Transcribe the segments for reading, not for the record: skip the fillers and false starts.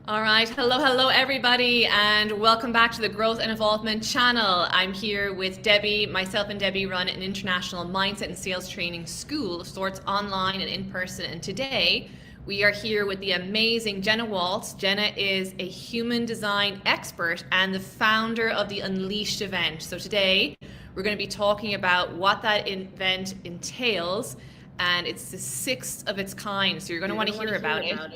All right. Hello, everybody, and welcome back to the Growth and Involvement channel. I'm here with Debbie. Myself and Debbie run an international mindset and sales training school, so it's online and in person. And today we are here with the amazing Jenna Waltz. Jenna is a human design expert and the founder of the Unleashed event. So today we're going to be talking about what that event entails, and it's the sixth of its kind. So you're going to want to hear about it. And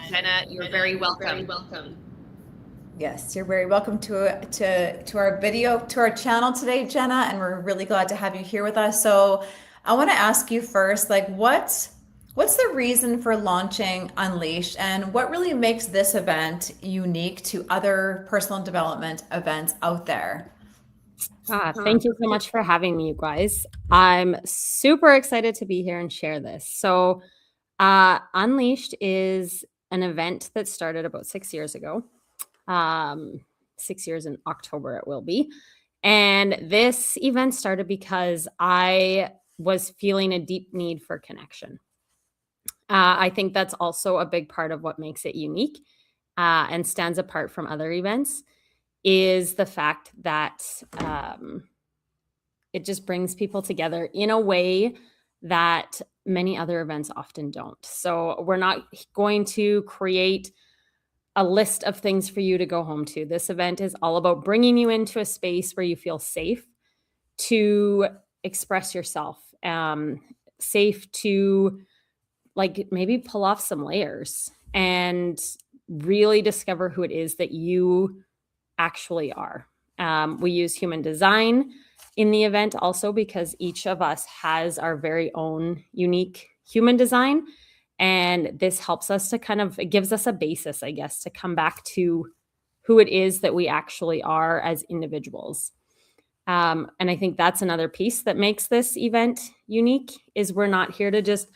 Jenna, you're very welcome. Yes, you're very welcome to our video, to our channel today, Jenna, and we're really glad to have you here with us. So I want to ask you first, like what's the reason for launching Unleashed and what really makes this event unique to other personal development events out there? Thank you so much for having me, you guys. I'm super excited to be here and share this. So, Unleashed is an event that started about 6 years ago. 6 years in October, it will be. And this event started because I was feeling a deep need for connection. I think that's also a big part of what makes it unique and stands apart from other events is the fact that it just brings people together in a way that many other events often don't. So we're not going to create a list of things for you to go home to. This event is all about bringing you into a space where you feel safe to express yourself, safe to like maybe pull off some layers and really discover who it is that you actually are. We use human design in the event also because each of us has our very own unique human design. And this helps us to it gives us a basis, I guess, to come back to who it is that we actually are as individuals. And I think that's another piece that makes this event unique is we're not here to just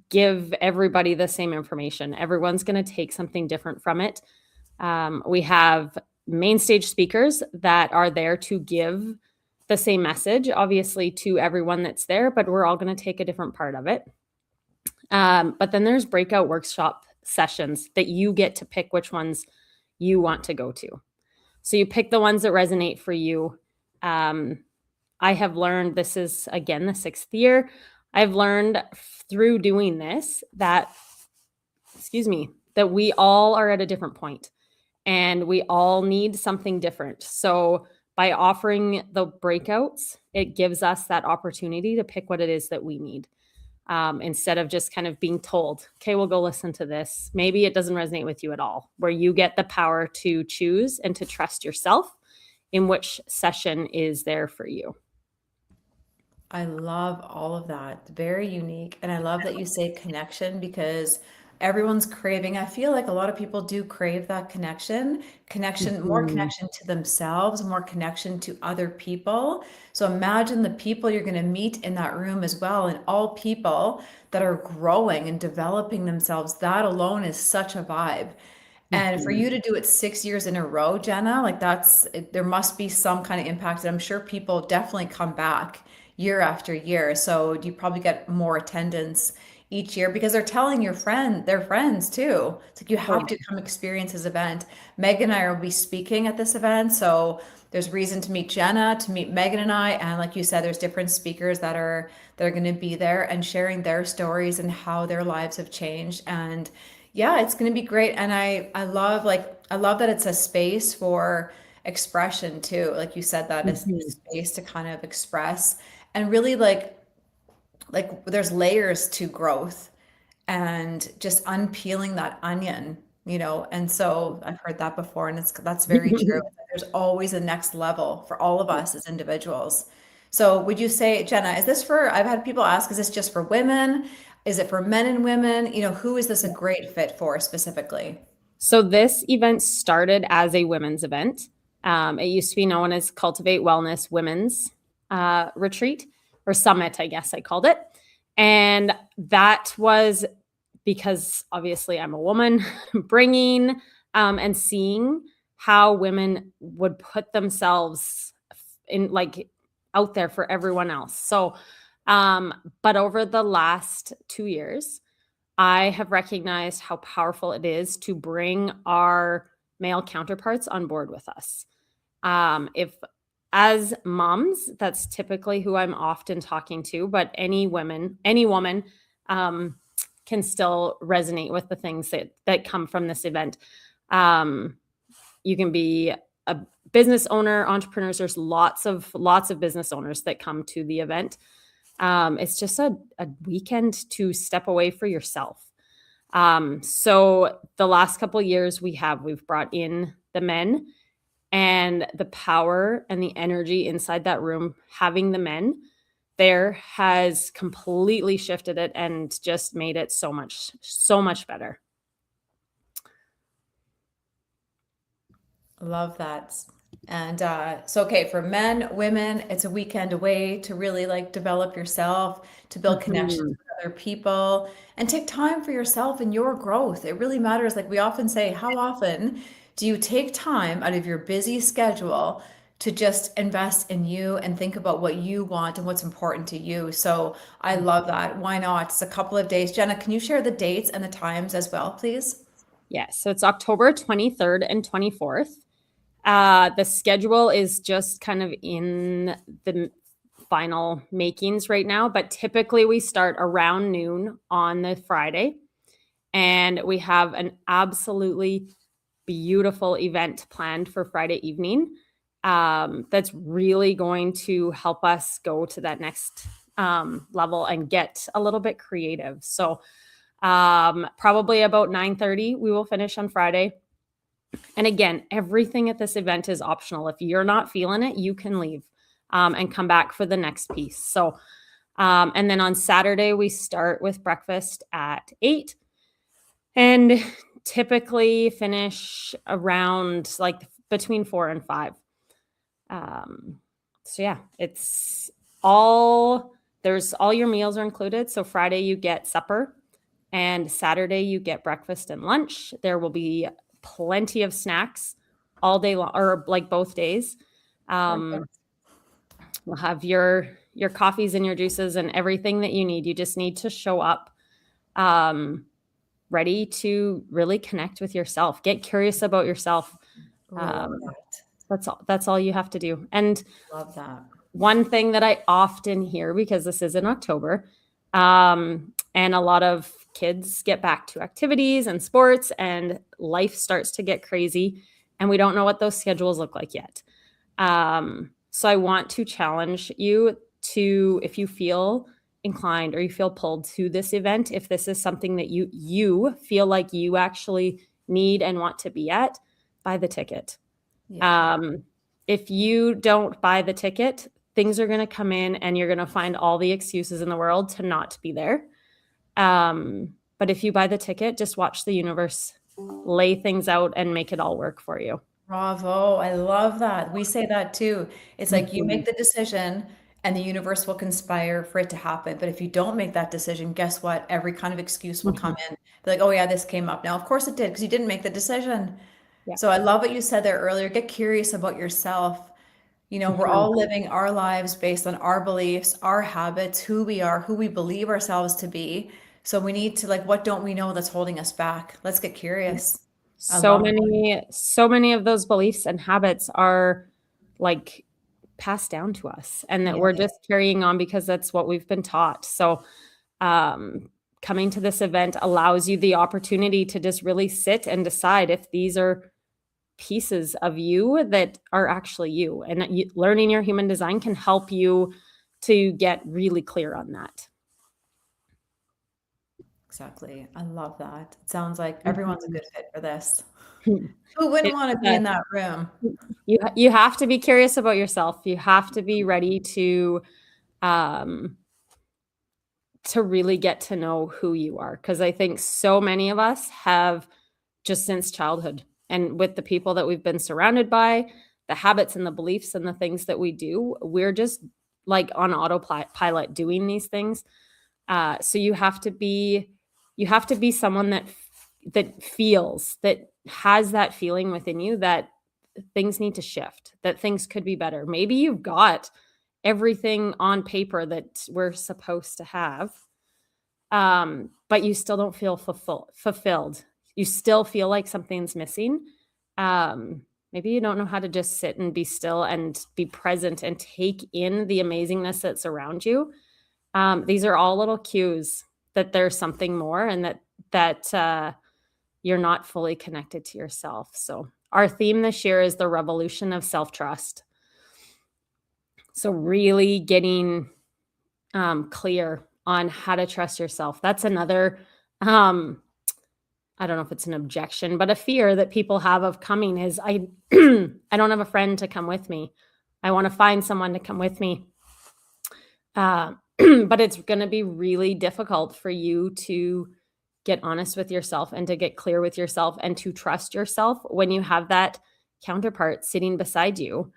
give everybody the same information. Everyone's going to take something different from it. We have main stage speakers that are there to give the same message, obviously, to everyone that's there, but we're all going to take a different part of it. But then there's breakout workshop sessions that you get to pick which ones you want to go to. So you pick the ones that resonate for you. I have learned, this is again the 6th year, I've learned through doing this that we all are at a different point and we all need something different. So by offering the breakouts, it gives us that opportunity to pick what it is that we need. Instead of just kind of being told, okay, we'll go listen to this. Maybe it doesn't resonate with you at all, where you get the power to choose and to trust yourself in which session is there for you. I love all of that. Very unique. And I love that you say connection because everyone's craving. I feel like a lot of people do crave that connection, more Mhm. connection to themselves, more connection to other people. So imagine the people you're going to meet in that room as well, and all people that are growing and developing themselves. That alone is such a vibe. And for Mhm. you to do it 6 years in a row, Jenna, like there must be some kind of impact. And I'm sure people definitely come back year after year. So you probably get more attendance each year because they're telling their friends too. It's like you have to come experience this event. Megan and I will be speaking at this event. So there's reason to meet Jenna, to meet Megan and I. And like you said, there's different speakers that are going to be there and sharing their stories and how their lives have changed. And yeah, it's going to be great. And I love that it's a space for expression too. Like you said, that is a Mhm. space to kind of express and really like there's layers to growth and just unpeeling that onion, you know. And so I've heard that before, and that's very true. There's always a next level for all of us as individuals. So would you say, Jenna, is this for, I've had people ask, is this just for women? Is it for men and women? You know, who is this a great fit for specifically? So this event started as a women's event. It used to be known as Cultivate Wellness Women's Retreat or Summit, I guess I called it. And that was because obviously I'm a woman, bringing and seeing how women would put themselves in like out there for everyone else. So, but over the last 2 years, I have recognized how powerful it is to bring our male counterparts on board with us. If as moms, that's typically who I'm often talking to, but any woman can still resonate with the things that come from this event. You can be a business owner, entrepreneurs. There's lots of business owners that come to the event. It's just a weekend to step away for yourself. So the last couple of years we've brought in the men, and the power and the energy inside that room, having the men there has completely shifted it and just made it so much better. Love that. And so, okay, for men, women, it's a weekend away to really like develop yourself, to build connections with other people, and take time for yourself and your growth. It really matters. Like we often say, how often do you take time out of your busy schedule to just invest in you and think about what you want and what's important to you? So I love that. Why not? It's a couple of days. Jenna, can you share the dates and the times as well, please? Yeah, so it's October 23rd and 24th. The schedule is just kind of in the final makings right now, but typically we start around noon on the Friday, and we have an absolutely beautiful event planned for Friday evening. That's really going to help us go to that next level and get a little bit creative. So probably about 9:30 we will finish on Friday. And again, everything at this event is optional. If you're not feeling it, you can leave and come back for the next piece. So, and then on Saturday, we start with breakfast at 8 and typically finish around like between 4 and 5. So yeah, there's all your meals are included. So Friday you get supper, and Saturday you get breakfast and lunch. There will be plenty of snacks all day long, or like both days. We'll have your coffees and your juices and everything that you need. You just need to show up ready to really connect with yourself. Get curious about yourself. That's all you have to do. And Love that. one thing that I often hear, because this is in October, and a lot of kids get back to activities and sports, and life starts to get crazy, and we don't know what those schedules look like yet. So I want to challenge you to, if you feel inclined or you feel pulled to this event, if this is something that you feel like you actually need and want to be at, buy the ticket. Yeah. If you don't buy the ticket, things are going to come in and you're going to find all the excuses in the world to not be there. But if you buy the ticket, just watch the universe lay things out and make it all work for you. Bravo. I love that. We say that too. It's like you make the decision and the universe will conspire for it to happen. But if you don't make that decision, guess what? Every kind of excuse will come in. Be like, oh yeah, this came up. Now, of course it did, because you didn't make the decision. Yeah. So I love what you said there earlier. Get curious about yourself. You know, we're all living our lives based on our beliefs, our habits, who we are, who we believe ourselves to be. So we need to, like, what don't we know that's holding us back? Let's get curious. So many of those beliefs and habits are like passed down to us, and that we're just carrying on because that's what we've been taught. So coming to this event allows you the opportunity to just really sit and decide if these are pieces of you that are actually you, and that learning your human design can help you to get really clear on that. Exactly. I love that. It sounds like everyone's a good fit for this. Who wouldn't want to be in that room? You have to be curious about yourself. You have to be ready to really get to know who you are. Because I think so many of us have, just since childhood, and with the people that we've been surrounded by, the habits and the beliefs and the things that we do, we're just like on autopilot doing these things. So you have to be someone that feels, that has that feeling within you that things need to shift, that things could be better. Maybe you've got everything on paper that we're supposed to have, but you still don't feel fulfilled. You still feel like something's missing. Maybe you don't know how to just sit and be still and be present and take in the amazingness that's around you. These are all little cues that there's something more, and that you're not fully connected to yourself. So our theme this year is the revolution of self-trust. So really getting clear on how to trust yourself. That's another, I don't know if it's an objection, but a fear that people have of coming is I don't have a friend to come with me. I want to find someone to come with me. But it's going to be really difficult for you to get honest with yourself and to get clear with yourself and to trust yourself when you have that counterpart sitting beside you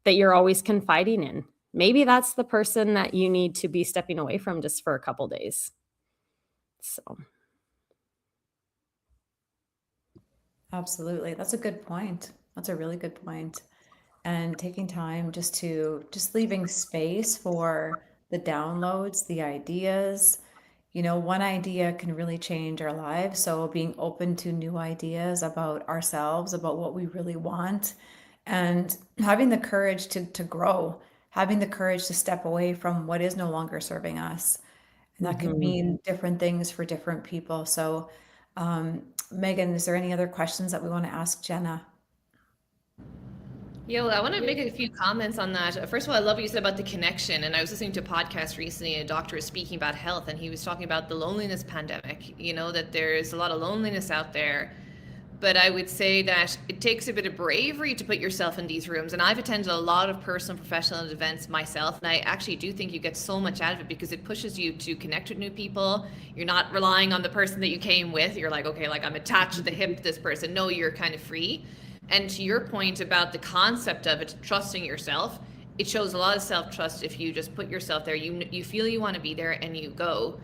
that you're always confiding in. Maybe that's the person that you need to be stepping away from just for a couple days. So. Absolutely. That's a good point. That's a really good point. And taking time just leaving space for the downloads, the ideas. One idea can really change our lives. So being open to new ideas about ourselves, about what we really want, and having the courage to grow, having the courage to step away from what is no longer serving us. And that can mean different things for different people. So, Megan, is there any other questions that we want to ask Jenna? Yeah, well, I want to make a few comments on that. First of all, I love what you said about the connection. And I was listening to a podcast recently, and a doctor was speaking about health, and he was talking about the loneliness pandemic, that there's a lot of loneliness out there. But I would say that it takes a bit of bravery to put yourself in these rooms. And I've attended a lot of personal and professional events myself. And I actually do think you get so much out of it because it pushes you to connect with new people. You're not relying on the person that you came with. You're like, okay, like I'm attached to the hip to this person. No, you're kind of free. And to your point about the concept of it, trusting yourself, it shows a lot of self-trust if you just put yourself there. You feel you want to be there and you go.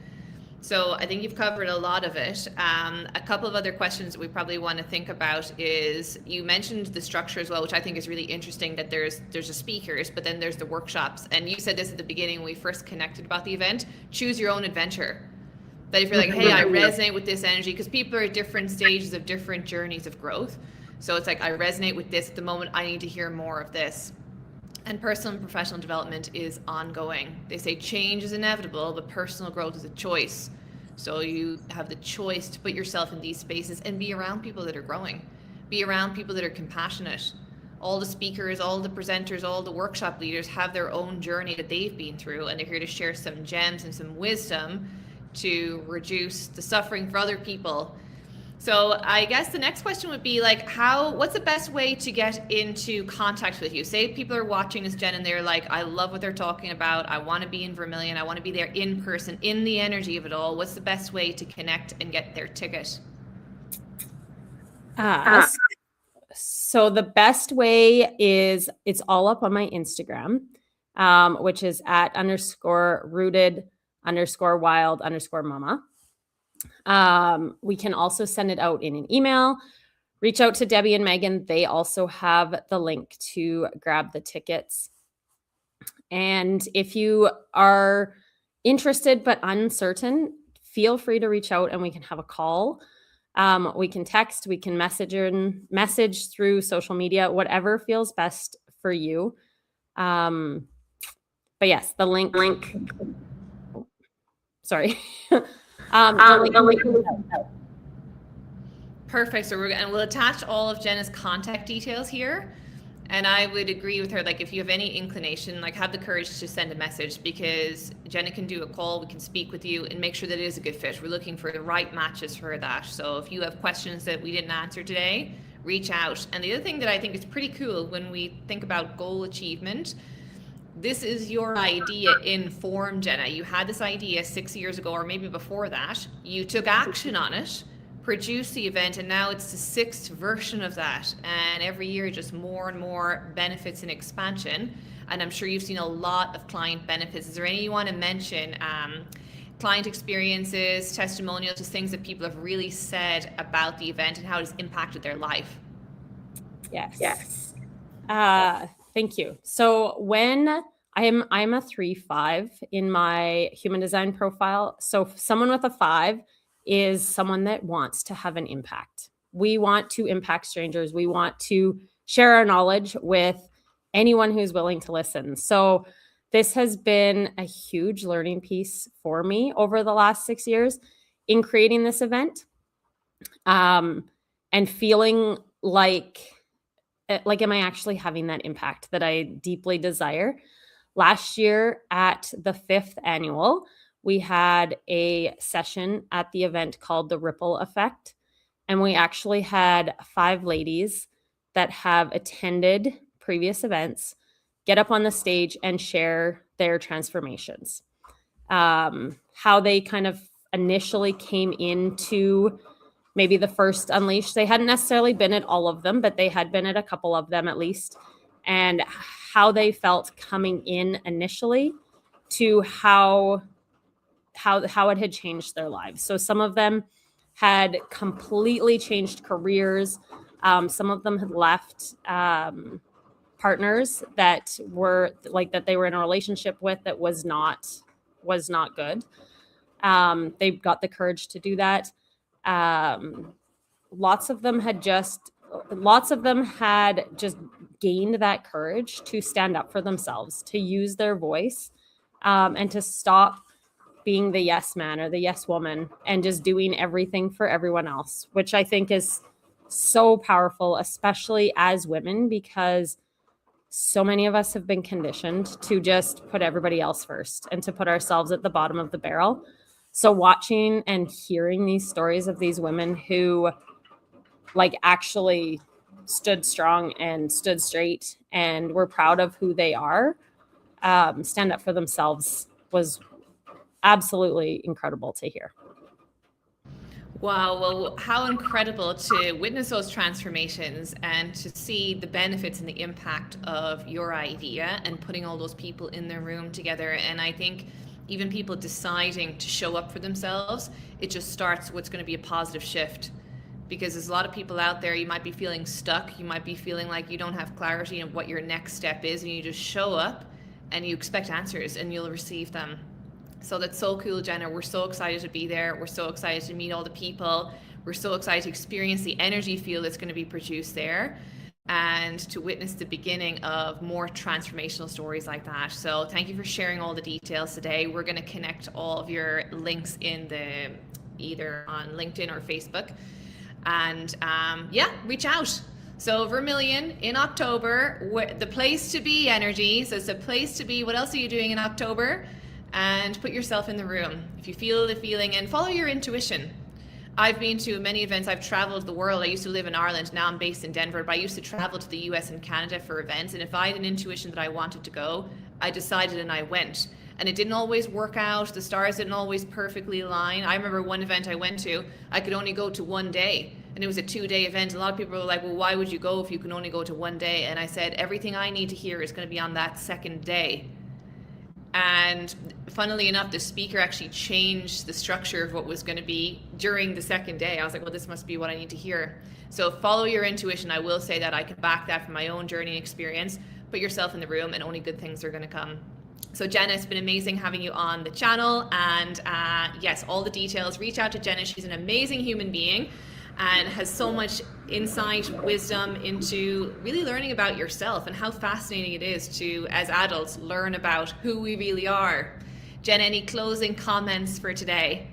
So I think you've covered a lot of it. A couple of other questions that we probably want to think about is, you mentioned the structure as well, which I think is really interesting, that there's the speakers, but then there's the workshops. And you said this at the beginning when we first connected about the event, choose your own adventure. That if you're like, hey, I resonate with this energy, because people are at different stages of different journeys of growth. So it's like, I resonate with this at the moment, I need to hear more of this. And personal and professional development is ongoing. They say change is inevitable, but personal growth is a choice. So you have the choice to put yourself in these spaces and be around people that are growing. Be around people that are compassionate. All the speakers, all the presenters, all the workshop leaders have their own journey that they've been through, and they're here to share some gems and some wisdom to reduce the suffering for other people. So I guess the next question would be like, what's the best way to get into contact with you? Say people are watching this, Jen, and they're like, I love what they're talking about. I want to be in Vermillion. I want to be there in person, in the energy of it all. What's the best way to connect and get their ticket? So the best way is, it's all up on my Instagram, which is at _rooted_wild_mama. We can also send it out in an email. Reach out to Debbie and Megan. They also have the link to grab the tickets. And if you are interested but uncertain, feel free to reach out and we can have a call. We can text, we can message through social media, whatever feels best for you. But yes, the link. Sorry. Perfect. So we'll attach all of Jenna's contact details here. And I would agree with her, like, if you have any inclination, like, have the courage to send a message, because Jenna can do a call, we can speak with you and make sure that it is a good fit. We're looking for the right matches for that. So if you have questions that we didn't answer today, reach out. And the other thing that I think is pretty cool when we think about goal achievement, this is your idea in form, Jenna. You had this idea 6 years ago, or maybe before that. You took action on it, produced the event, and now it's the 6th version of that. And every year, just more and more benefits and expansion. And I'm sure you've seen a lot of client benefits. Is there any you want to mention? Client experiences, testimonials, just things that people have really said about the event and how it's impacted their life? Yes. Thank you. So when I'm a 3-5 in my human design profile. So someone with a 5 is someone that wants to have an impact. We want to impact strangers. We want to share our knowledge with anyone who's willing to listen. So this has been a huge learning piece for me over the last 6 years in creating this event, and feeling like am I actually having that impact that I deeply desire? Last year at the 5th annual, we had a session at the event called the Ripple Effect. And we actually had 5 ladies that have attended previous events get up on the stage and share their transformations. How they kind of initially came into maybe the first Unleash. They hadn't necessarily been at all of them, but they had been at a couple of them at least. And how they felt coming in initially to how it had changed their lives. So some of them had completely changed careers. Some of them had left partners that were that they were in a relationship with that was not good. They got the courage to do that. Lots of them had just gained that courage to stand up for themselves, to use their voice, and to stop being the yes man or the yes woman and just doing everything for everyone else, which I think is so powerful, especially as women, because so many of us have been conditioned to just put everybody else first and to put ourselves at the bottom of the barrel. So watching and hearing these stories of these women who actually stood strong and stood straight and were proud of who they are, stand up for themselves, was absolutely incredible to hear. Wow, well, how incredible to witness those transformations and to see the benefits and the impact of your idea and putting all those people in the room together. And I think even people deciding to show up for themselves, it just starts what's going to be a positive shift. Because there's a lot of people out there, you might be feeling stuck, you might be feeling like you don't have clarity of what your next step is, and you just show up and you expect answers and you'll receive them. So that's so cool, Jenna. We're so excited to be there. We're so excited to meet all the people. We're so excited to experience the energy field that's going to be produced there and to witness the beginning of more transformational stories like that. So thank you for sharing all the details today. We're going to connect all of your links in either on LinkedIn or Facebook. And reach out. So Vermillion in October, the place to be energy. So it's a place to be. What else are you doing in October? And put yourself in the room. If you feel the feeling, and follow your intuition. I've been to many events. I've traveled the world. I used to live in Ireland. Now I'm based in Denver, but I used to travel to the US and Canada for events. And if I had an intuition that I wanted to go, I decided and I went. And it didn't always work out. The stars didn't always perfectly align. I remember one event I went to, I could only go to one day. And it was a 2-day event. A lot of people were like, well, why would you go if you can only go to one day? And I said, everything I need to hear is going to be on that second day. And funnily enough, the speaker actually changed the structure of what was going to be during the second day. I was like, well, this must be what I need to hear. So follow your intuition. I will say that I can back that from my own journey and experience. Put yourself in the room and only good things are going to come. So Jenna, it's been amazing having you on the channel. And yes, all the details, reach out to Jenna. She's an amazing human being and has so much insight, wisdom into really learning about yourself and how fascinating it is to, as adults, learn about who we really are. Jen, any closing comments for today?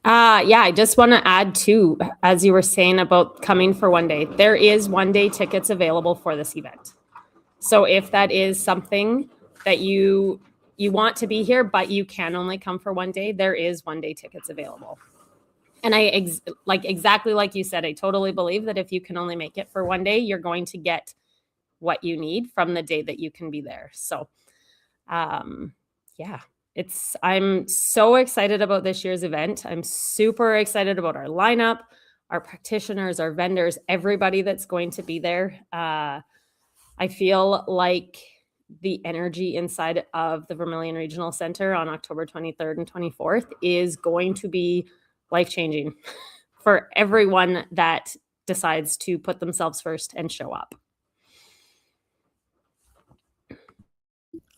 I just want to add too, as you were saying about coming for one day, there is one-day tickets available for this event. So if that is something that you want to be here, but you can only come for one day, there is one-day tickets available. And exactly like you said, I totally believe that if you can only make it for one day, you're going to get what you need from the day that you can be there. So, I'm so excited about this year's event. I'm super excited about our lineup, our practitioners, our vendors, everybody that's going to be there. I feel like the energy inside of the Vermillion Regional Center on October 23rd and 24th is going to be life-changing for everyone that decides to put themselves first and show up.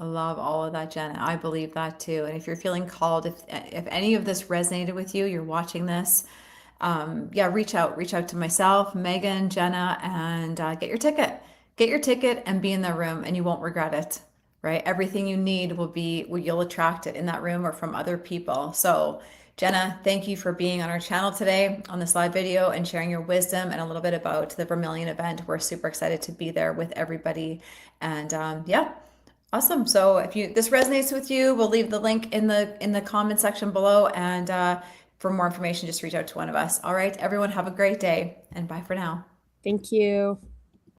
I love all of that, Jenna. I believe that too. And if you're feeling called, if any of this resonated with you, you're watching this, yeah, reach out to myself, Megan, Jenna, and get your ticket. Get your ticket and be in the room, and you won't regret it. Right? Everything you need will be, you'll attract it in that room or from other people. So, Jenna, thank you for being on our channel today on this live video and sharing your wisdom and a little bit about the Vermillion event. We're super excited to be there with everybody. And yeah, awesome. So if this resonates with you, we'll leave the link in the comment section below. And for more information, just reach out to one of us. All right, everyone, have a great day and bye for now. Thank you.